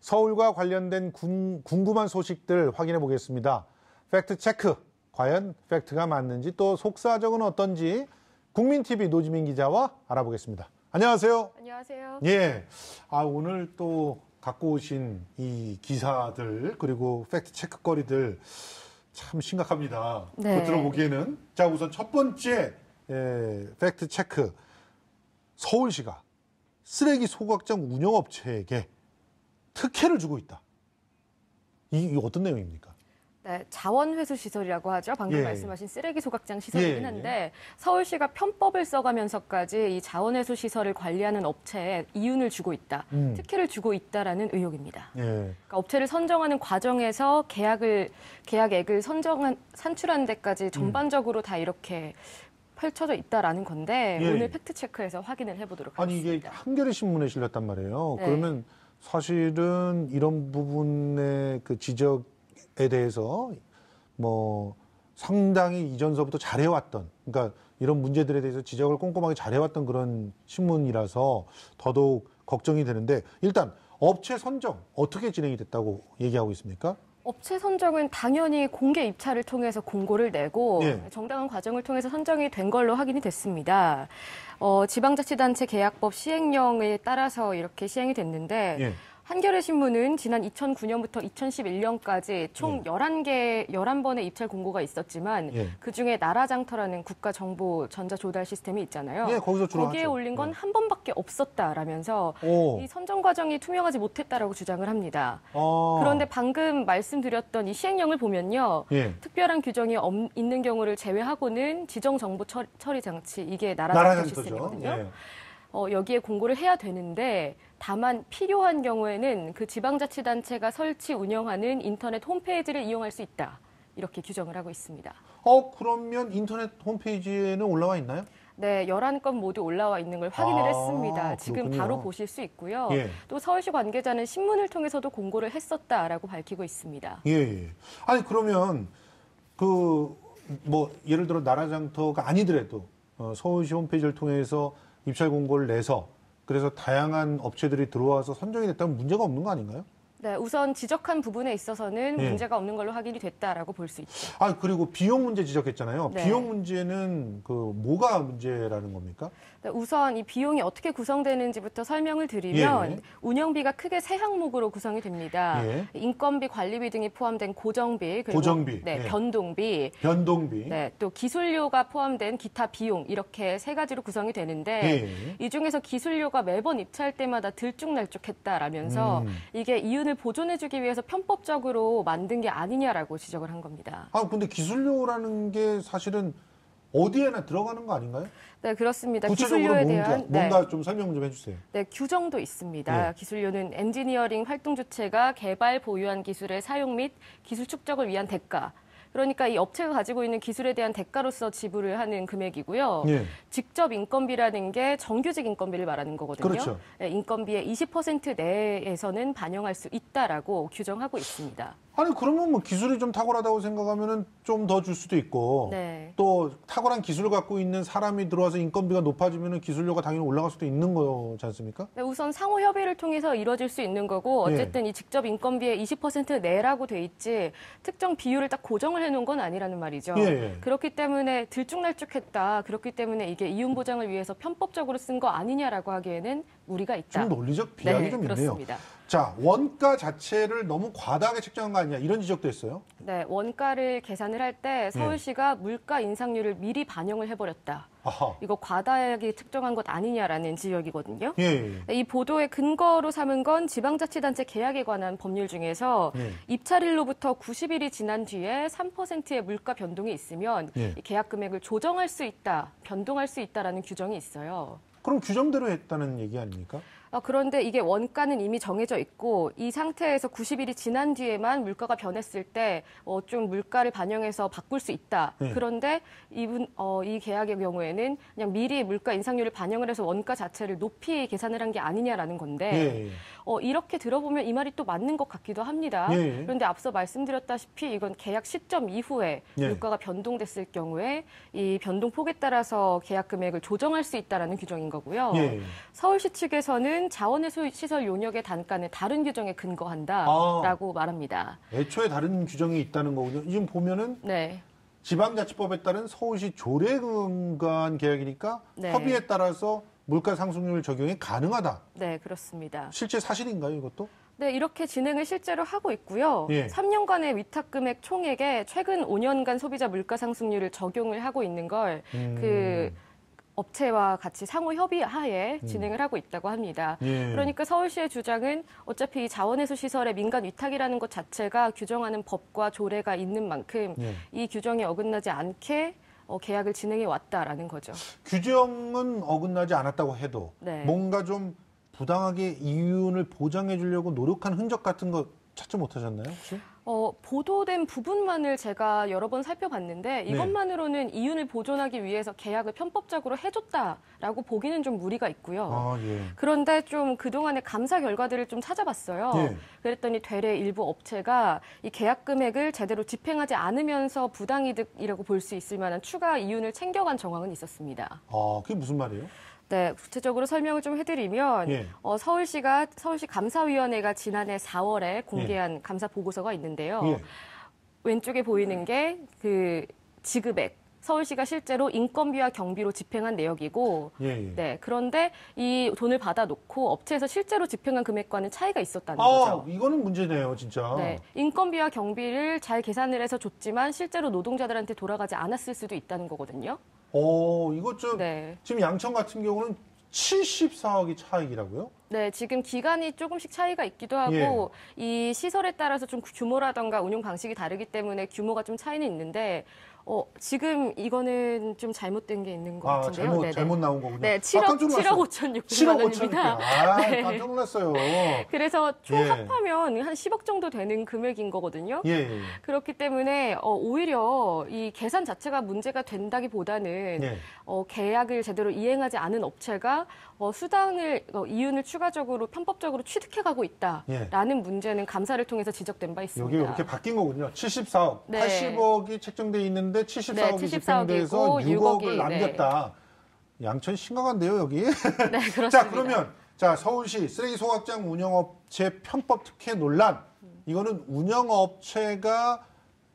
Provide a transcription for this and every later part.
서울과 관련된 궁금한 소식들 확인해 보겠습니다. 팩트체크, 과연 팩트가 맞는지 또 속사정은 어떤지 국민TV 노지민 기자와 알아보겠습니다. 안녕하세요. 안녕하세요. 예, 오늘 또 갖고 오신 이 기사들 그리고 팩트체크거리들 참 심각합니다. 네. 겉으로 보기에는. 자, 우선 첫 번째 팩트체크. 서울시가 쓰레기 소각장 운영업체에게 특혜를 주고 있다. 이게 어떤 내용입니까? 네, 자원회수 시설이라고 하죠. 방금 예. 말씀하신 쓰레기 소각장 시설이긴 예. 한데 서울시가 편법을 써가면서까지 이 자원회수 시설을 관리하는 업체에 이윤을 주고 있다. 특혜를 주고 있다라는 의혹입니다. 예. 그러니까 업체를 선정하는 과정에서 계약액을 산출하는 데까지 전반적으로 다 이렇게 펼쳐져 있다라는 건데 예. 오늘 팩트체크에서 확인을 해보도록 하겠습니다. 아니 이게 한겨레 신문에 실렸단 말이에요. 네. 그러면 사실은 이런 부분의 그 지적에 대해서 뭐 상당히 이전서부터 잘해왔던, 그러니까 이런 문제들에 대해서 지적을 꼼꼼하게 잘해왔던 그런 신문이라서 더더욱 걱정이 되는데, 일단 업체 선정 어떻게 진행이 됐다고 얘기하고 있습니까? 업체 선정은 당연히 공개 입찰을 통해서 공고를 내고 예. 정당한 과정을 통해서 선정이 된 걸로 확인이 됐습니다. 지방자치단체 계약법 시행령에 따라서 이렇게 시행이 됐는데 예. 한겨레 신문은 지난 2009년부터 2011년까지 총 11번의 입찰 공고가 있었지만 예. 그중에 나라장터라는 국가정보 전자조달 시스템이 있잖아요. 예, 거기서 주로 거기에 하죠. 올린 건 예. 한 번밖에 없었다라면서 오. 이 선정 과정이 투명하지 못했다라고 주장을 합니다. 그런데 방금 말씀드렸던 이 시행령을 보면요. 예. 특별한 규정이 있는 경우를 제외하고는 지정 정보 처리 장치, 이게 나라장터 시스템이거든요. 예. 여기에 공고를 해야 되는데 다만 필요한 경우에는 그 지방자치단체가 설치 운영하는 인터넷 홈페이지를 이용할 수 있다. 이렇게 규정을 하고 있습니다. 그러면 인터넷 홈페이지에는 올라와 있나요? 네, 11건 모두 올라와 있는 걸 확인을 했습니다. 지금 그렇군요. 바로 보실 수 있고요. 예. 또 서울시 관계자는 신문을 통해서도 공고를 했었다라고 밝히고 있습니다. 예. 아니 그러면 예를 들어 나라장터가 아니더라도 서울시 홈페이지를 통해서 입찰 공고를 내서 그래서 다양한 업체들이 들어와서 선정이 됐다면 문제가 없는 거 아닌가요? 네, 우선 지적한 부분에 있어서는 예. 문제가 없는 걸로 확인이 됐다라고 볼 수 있죠. 그리고 비용 문제 지적했잖아요. 네. 비용 문제는 뭐가 문제라는 겁니까? 네, 우선 이 비용이 어떻게 구성되는지부터 설명을 드리면 예. 운영비가 크게 세 항목으로 구성이 됩니다. 예. 인건비, 관리비 등이 포함된 고정비, 그리고 고정비, 네, 예. 변동비, 네. 또 기술료가 포함된 기타 비용 이렇게 세 가지로 구성이 되는데 예. 이 중에서 기술료가 매번 입찰 때마다 들쭉날쭉했다라면서 이게 이윤을 보존해주기 위해서 편법적으로 만든 게 아니냐라고 지적을 한 겁니다. 근데 기술료라는 게 사실은 어디에나 들어가는 거 아닌가요? 네, 그렇습니다. 구체적으로 기술료에 대한 뭔가 좀 설명 좀 해주세요. 네, 규정도 있습니다. 예. 기술료는 엔지니어링 활동 주체가 개발, 보유한 기술의 사용 및 기술 축적을 위한 대가. 그러니까 이 업체가 가지고 있는 기술에 대한 대가로서 지불을 하는 금액이고요. 예. 직접 인건비라는 게 정규직 인건비를 말하는 거거든요. 그렇죠. 네, 인건비의 20% 내에서는 반영할 수 있다라고 규정하고 있습니다. 그러면 기술이 좀 탁월하다고 생각하면은 좀 더 줄 수도 있고, 네. 또 탁월한 기술을 갖고 있는 사람이 들어와서 인건비가 높아지면은 기술료가 당연히 올라갈 수도 있는 거지 않습니까? 네, 우선 상호 협의를 통해서 이루어질 수 있는 거고 어쨌든 이 직접 인건비의 20% 내라고 돼 있지 특정 비율을 딱 고정을 해놓은 건 아니라는 말이죠. 예. 그렇기 때문에 들쭉날쭉했다. 그렇기 때문에 이게 이윤 보장을 위해서 편법적으로 쓴 거 아니냐라고 하기에는 무리가 있다. 좀 논리적 비약이 네, 좀 그렇습니다. 있네요. 자, 원가 자체를 너무 과다하게 책정한 거 아니냐 이런 지적도 했어요. 네, 원가를 계산을 할 때 서울시가 물가 인상률을 미리 반영을 해버렸다. 아하. 이거 과다하게 측정한 것 아니냐라는 지적이거든요. 예. 이 보도의 근거로 삼은 건 지방자치단체 계약에 관한 법률 중에서 예. 입찰일로부터 90일이 지난 뒤에 3%의 물가 변동이 있으면 예. 이 계약 금액을 조정할 수 있다, 변동할 수 있다라는 규정이 있어요. 그럼 규정대로 했다는 얘기 아닙니까? 그런데 이게 원가는 이미 정해져 있고 이 상태에서 90일이 지난 뒤에만 물가가 변했을 때 좀 물가를 반영해서 바꿀 수 있다. 네. 그런데 이 계약의 경우에는 그냥 미리 물가 인상률을 반영을 해서 원가 자체를 높이 계산을 한 게 아니냐라는 건데 예. 이렇게 들어보면 이 말이 또 맞는 것 같기도 합니다. 예. 그런데 앞서 말씀드렸다시피 이건 계약 시점 이후에 예. 물가가 변동됐을 경우에 이 변동폭에 따라서 계약 금액을 조정할 수 있다라는 규정인 거고요. 예. 서울시 측에서는 규정은 자원회수시설 용역의 단가는 다른 규정에 근거한다라고 말합니다. 애초에 다른 규정이 있다는 거군요. 지금 보면은 네. 지방자치법에 따른 서울시 조례 근거한 계약이니까 네. 협의에 따라서 물가 상승률 적용이 가능하다. 네, 그렇습니다. 실제 사실인가요, 이것도? 네, 이렇게 진행을 실제로 하고 있고요. 예. 3년간의 위탁 금액 총액에 최근 5년간 소비자 물가 상승률을 적용을 하고 있는 걸 그 업체와 같이 상호 협의하에 진행을 하고 있다고 합니다. 예. 그러니까 서울시의 주장은 어차피 이 자원회수 시설의 민간 위탁이라는 것 자체가 규정하는 법과 조례가 있는 만큼 예. 이 규정이 어긋나지 않게 계약을 진행해 왔다라는 거죠. 규정은 어긋나지 않았다고 해도 네. 뭔가 좀 부당하게 이윤을 보장해 주려고 노력한 흔적 같은 거 찾지 못하셨나요, 혹시? 보도된 부분만을 제가 여러 번 살펴봤는데 네. 이것만으로는 이윤을 보존하기 위해서 계약을 편법적으로 해줬다라고 보기는 좀 무리가 있고요. 아, 예. 그런데 좀 그동안의 감사 결과들을 좀 찾아봤어요. 예. 그랬더니 되레 일부 업체가 이 계약 금액을 제대로 집행하지 않으면서 부당이득이라고 볼 수 있을 만한 추가 이윤을 챙겨간 정황은 있었습니다. 아, 그게 무슨 말이에요? 네, 구체적으로 설명을 좀 해드리면 예. 서울시 감사위원회가 지난해 4월에 공개한 감사 보고서가 있는데요. 예. 왼쪽에 보이는 게 그 지급액. 서울시가 실제로 인건비와 경비로 집행한 내역이고, 예, 예. 네, 그런데 이 돈을 받아놓고 업체에서 실제로 집행한 금액과는 차이가 있었다는 아, 거죠. 이거는 문제네요, 진짜. 네, 인건비와 경비를 잘 계산을 해서 줬지만 실제로 노동자들한테 돌아가지 않았을 수도 있다는 거거든요. 이것 좀 네. 지금 양천 같은 경우는 74억이 차익이라고요? 네, 지금 기간이 조금씩 차이가 있기도 하고 이 시설에 따라서 좀 규모라던가 운영 방식이 다르기 때문에 규모가 좀 차이는 있는데 지금 이거는 좀 잘못된 게 있는 것 같은데요. 잘못 나온 거군요. 네, 7억 5,600만 원입니다. 아, 깜짝 놀랐어요. 그래서 총 예. 합하면 한 10억 정도 되는 금액인 거거든요. 예, 예. 그렇기 때문에 오히려 이 계산 자체가 문제가 된다기보다는 예. 계약을 제대로 이행하지 않은 업체가 이윤을 추가적으로 편법적으로 취득해가고 있다라는 문제는 감사를 통해서 지적된 바 있습니다. 여기 이렇게 바뀐 거군요. 74억, 네. 80억이 책정돼 있는데 74억이 네, 74억이고 집행돼서 6억을 6억이, 남겼다. 양천 심각한데요, 여기. 네, 그렇습니다. 자, 그러면 서울시 쓰레기 소각장 운영업체 편법 특혜 논란. 이거는 운영업체가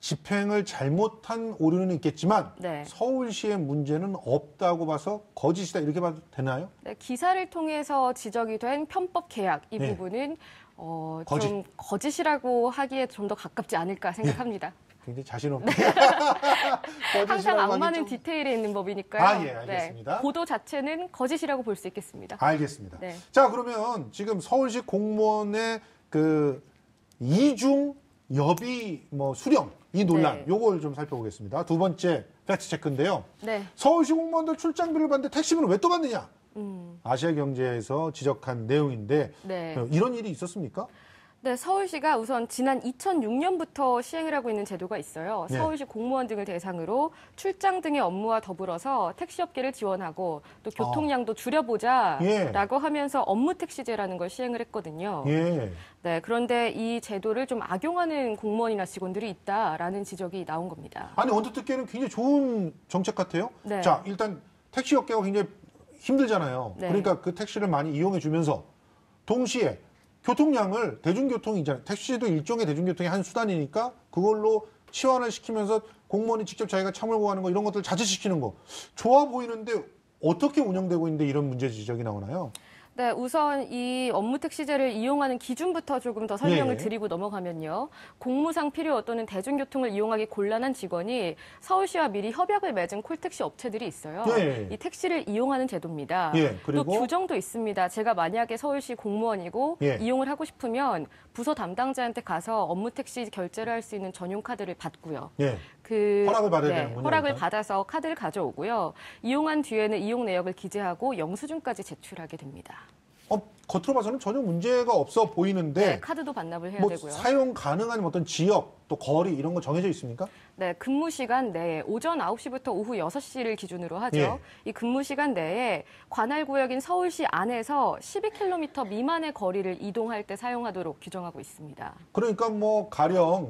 집행을 잘못한 오류는 있겠지만 네. 서울시의 문제는 없다고 봐서 거짓이다 이렇게 봐도 되나요? 네, 기사를 통해서 지적이 된 편법 계약 이 네. 부분은 거짓. 좀 거짓이라고 하기에 좀 더 가깝지 않을까 생각합니다. 굉장히 자신 없게. 항상 악마는 디테일에 있는 법이니까요. 아, 예, 알겠습니다. 네, 보도 자체는 거짓이라고 볼 수 있겠습니다. 알겠습니다. 네. 자, 그러면 지금 서울시 공무원의 그 이중 여비 수령 이 논란 네. 요걸 좀 살펴보겠습니다. 두 번째 팩트 체크인데요. 네. 서울시 공무원들 출장비를 받는데 택시비는 왜 또 받느냐? 아시아경제에서 지적한 내용인데 네. 이런 일이 있었습니까? 네, 서울시가 우선 지난 2006년부터 시행을 하고 있는 제도가 있어요. 네. 서울시 공무원 등을 대상으로 출장 등의 업무와 더불어서 택시업계를 지원하고 또 교통량도 줄여보자라고 하면서 업무 택시제라는 걸 시행을 했거든요. 예. 네, 그런데 이 제도를 좀 악용하는 공무원이나 직원들이 있다라는 지적이 나온 겁니다. 아니 언뜻 듣기에는 굉장히 좋은 정책 같아요. 네. 자, 일단 택시 업계가 굉장히 힘들잖아요. 네. 그러니까 그 택시를 많이 이용해 주면서 동시에 교통량을 대중교통이잖아요. 택시도 일종의 대중교통의 한 수단이니까 그걸로 치환을 시키면서 공무원이 직접 자기가 차 몰고 가는 거 이런 것들 자제시키는 거 좋아 보이는데 어떻게 운영되고 있는데 이런 문제 지적이 나오나요? 네, 우선 이 업무 택시제를 이용하는 기준부터 조금 더 설명을 예. 드리고 넘어가면요. 공무상 필요 또는 대중교통을 이용하기 곤란한 직원이 서울시와 미리 협약을 맺은 콜택시 업체들이 있어요. 예. 이 택시를 이용하는 제도입니다. 예, 그리고? 또 규정도 있습니다. 제가 만약에 서울시 공무원이고 예. 이용을 하고 싶으면 부서 담당자한테 가서 업무 택시 결제를 할 수 있는 전용 카드를 받고요. 예. 허락을 받아야 네, 되는군요, 허락을 일단. 받아서 카드를 가져오고요. 이용한 뒤에는 이용 내역을 기재하고 영수증까지 제출하게 됩니다. 겉으로 봐서는 전혀 문제가 없어 보이는데 네, 카드도 반납을 해야 되고요. 사용 가능한 어떤 지역 또 거리 이런 거 정해져 있습니까? 네, 근무 시간 내에 오전 9시부터 오후 6시를 기준으로 하죠. 예. 이 근무 시간 내에 관할 구역인 서울시 안에서 12km 미만의 거리를 이동할 때 사용하도록 규정하고 있습니다. 그러니까 가령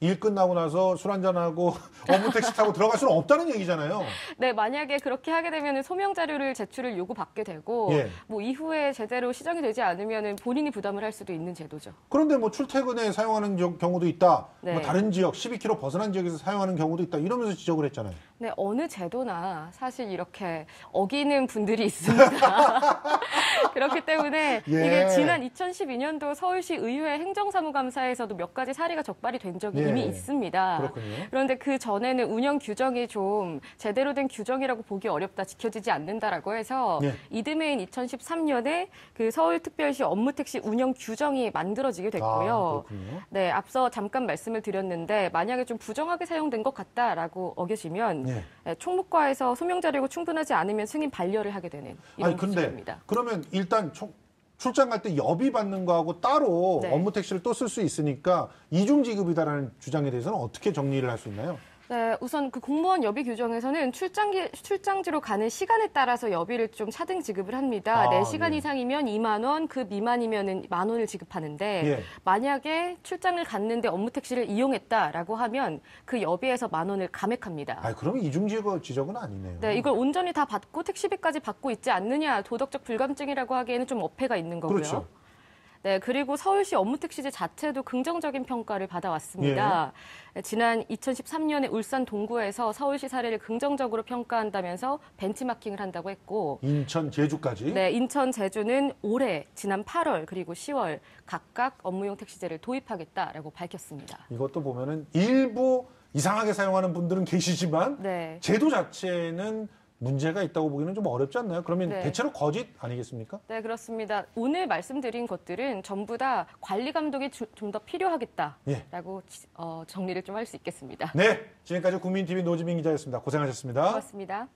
일 끝나고 나서 술 한잔하고 업무 택시 타고 들어갈 수는 없다는 얘기잖아요. 네, 만약에 그렇게 하게 되면 소명 자료를 제출을 요구받게 되고 예. 뭐 이후에 제대로 시정이 되지 않으면 본인이 부담을 할 수도 있는 제도죠. 그런데 뭐 출퇴근에 사용하는 경우도 있다. 네. 뭐 다른 지역 12km 벗어난 지역에서 사용하는 경우도 있다. 이러면서 지적을 했잖아요. 네, 어느 제도나 사실 이렇게 어기는 분들이 있습니다. 그렇기 때문에 예. 이게 지난 2012년도 서울시 의회 행정사무감사에서도 몇 가지 사례가 적발이 된 적이 예. 이미 있습니다. 그렇군요. 그런데 그 전에는 운영 규정이 좀 제대로 된 규정이라고 보기 어렵다, 지켜지지 않는다라고 해서 예. 이듬해인 2013년에 그 서울특별시 업무택시 운영 규정이 만들어지게 됐고요. 그렇군요. 네, 앞서 잠깐 말씀을 드렸는데 만약에 좀 부정하게 사용된 것 같다라고 어겨지면 예. 총무과에서 소명 자료가 충분하지 않으면 승인 반려를 하게 되는 이런 아니 근데 구조입니다. 그러면 일단 출장 갈 때 여비 받는 거하고 따로 네. 업무 택시를 또 쓸 수 있으니까 이중 지급이다라는 주장에 대해서는 어떻게 정리를 할 수 있나요? 네, 우선 그 공무원 여비 규정에서는 출장지로 가는 시간에 따라서 여비를 좀 차등 지급을 합니다. 아, 4시간 예. 이상이면 2만 원, 그 미만이면 10,000원을 지급하는데 예. 만약에 출장을 갔는데 업무 택시를 이용했다라고 하면 그 여비에서 10,000원을 감액합니다. 아, 그러면 이중 지적은 아니네요. 네, 이걸 온전히 다 받고 택시비까지 받고 있지 않느냐, 도덕적 불감증이라고 하기에는 좀 어폐가 있는 거고요. 그렇죠. 네, 그리고 서울시 업무택시제 자체도 긍정적인 평가를 받아왔습니다. 지난 2013년에 울산 동구에서 서울시 사례를 긍정적으로 평가한다면서 벤치마킹을 한다고 했고, 인천, 제주까지. 네, 인천, 제주는 올해 지난 8월 그리고 10월 각각 업무용 택시제를 도입하겠다라고 밝혔습니다. 이것도 보면은 일부 이상하게 사용하는 분들은 계시지만 네. 제도 자체는 문제가 있다고 보기는 좀 어렵지 않나요? 그러면 네. 대체로 거짓 아니겠습니까? 네, 그렇습니다. 오늘 말씀드린 것들은 전부 다 관리 감독이 좀 더 필요하겠다라고 정리를 좀 할 수 있겠습니다. 네, 지금까지 국민TV 노지민 기자였습니다. 고생하셨습니다. 고맙습니다.